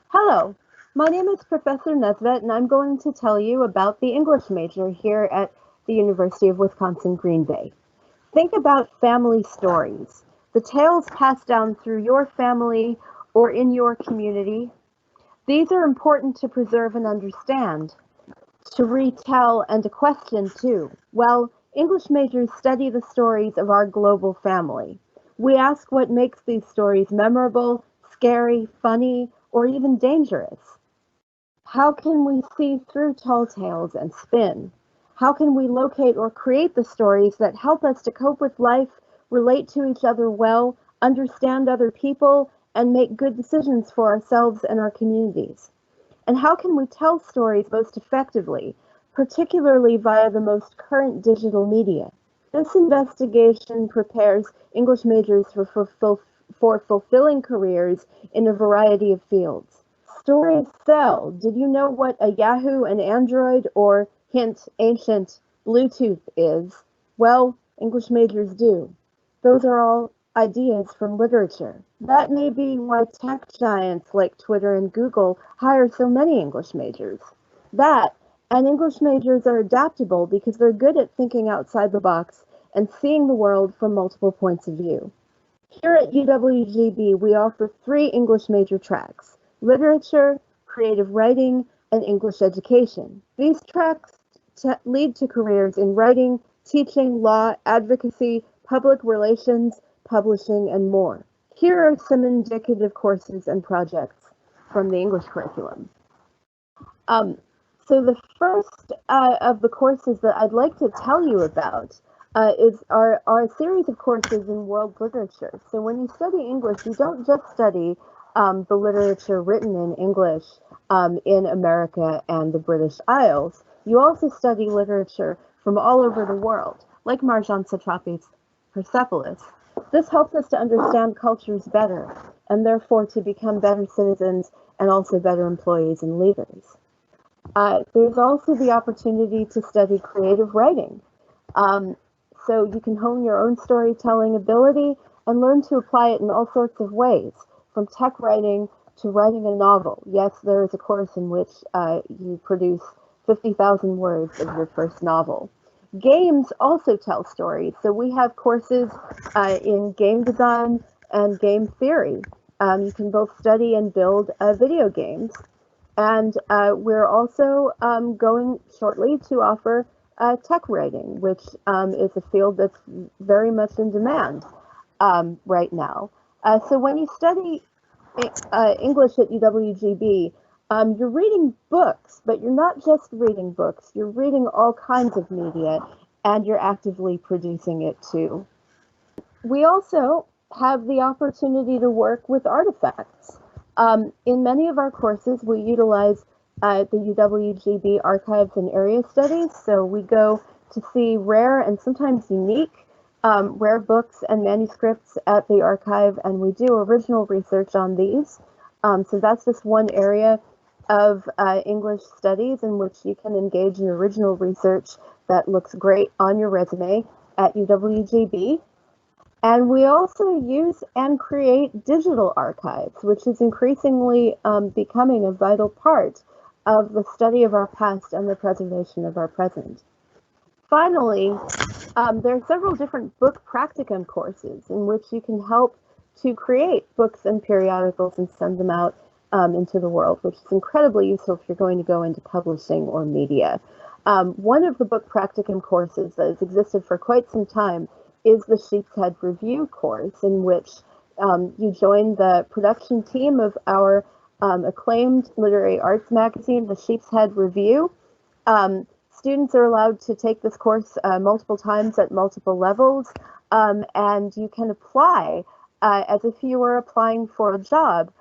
Hello, my name is Professor Nesvet, and I'm going to tell you about the English major here at the University of Wisconsin Green Bay. Think about family stories, the tales passed down through your family or in your community. These are important to preserve and understand, to retell and to question too. Well, English majors study the stories of our global family. We ask what makes these stories memorable, scary, funny, or even dangerous. How can we see through tall tales and spin? How can we locate or create the stories that help us to cope with life, relate to each other well, understand other people, and make good decisions for ourselves and our communities? And how can we tell stories most effectively, particularly via the most current digital media? This investigation prepares English majors for fulfilling careers in a variety of fields. Stories sell. Did you know what a Yahoo, an Android, or hint, ancient Bluetooth is? Well, English majors do. Those are all ideas from literature. That may be why tech giants like Twitter and Google hire so many English majors. That, and English majors are adaptable because they're good at thinking outside the box and seeing the world from multiple points of view. Here at UWGB, we offer three English major tracks: literature, creative writing, and English education. These tracks lead to careers in writing, teaching, law, advocacy, public relations, publishing, and more. Here are some indicative courses and projects from the English curriculum. Um, so the first of the courses that I'd like to tell you about are a series of courses in world literature. So when you study English, you don't just study the literature written in English in America and the British Isles. You also study literature from all over the world, like Marjane Satrapi's Persepolis. This helps us to understand cultures better and therefore to become better citizens and also better employees and leaders. There's also the opportunity to study creative writing. Um, so you can hone your own storytelling ability and learn to apply it in all sorts of ways, from tech writing to writing a novel. Yes, there is a course in which you produce 50,000 words of your first novel. Games also tell stories. So we have courses in game design and game theory. You can both study and build video games. And we're also going shortly to offer tech writing, which is a field that's very much in demand right now. So when you study English at UWGB, you're reading books, but you're not just reading books, you're reading all kinds of media and you're actively producing it too. We also have the opportunity to work with artifacts. In many of our courses, we utilize the UWGB Archives and Area Studies, so we go to see rare and sometimes unique rare books and manuscripts at the archive, and we do original research on these. So that's just one area of English studies in which you can engage in original research that looks great on your resume at UWGB. And we also use and create digital archives, which is increasingly becoming a vital part of the study of our past and the preservation of our present. Finally, there are several different book practicum courses in which you can help to create books and periodicals and send them out into the world, which is incredibly useful if you're going to go into publishing or media. One of the book practicum courses that has existed for quite some time is the Sheepshead Review course, in which you join the production team of our acclaimed literary arts magazine, the Sheepshead Review. Students are allowed to take this course multiple times at multiple levels, and you can apply as if you were applying for a job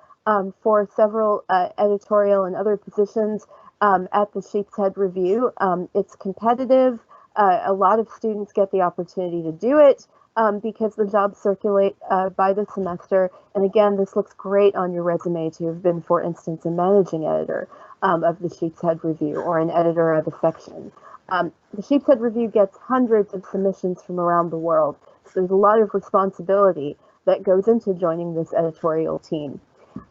for several editorial and other positions at the Sheepshead Review. It's competitive. A lot of students get the opportunity to do it because the jobs circulate by the semester. And again, this looks great on your resume to have been, for instance, a managing editor of the Sheepshead Review or an editor of a section. The Sheepshead Review gets hundreds of submissions from around the world. So there's a lot of responsibility that goes into joining this editorial team.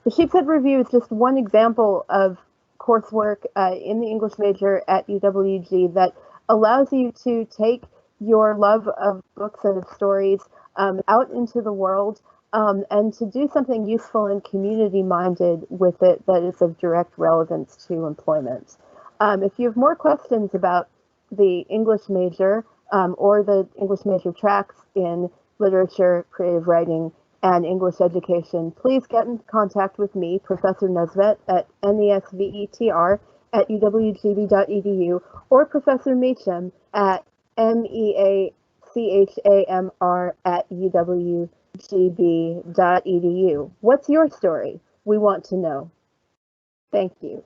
The Sheepshead Review is just one example of coursework in the English major at UWG that allows you to take your love of books and of stories out into the world and to do something useful and community-minded with it that is of direct relevance to employment. If you have more questions about the English major or the English major tracks in literature, creative writing, and English education, please get in contact with me, Professor Nesvet, at nesvetr@uwgb.edu, or Professor Meacham at meachamr@uwgb.edu. What's your story? We want to know. Thank you.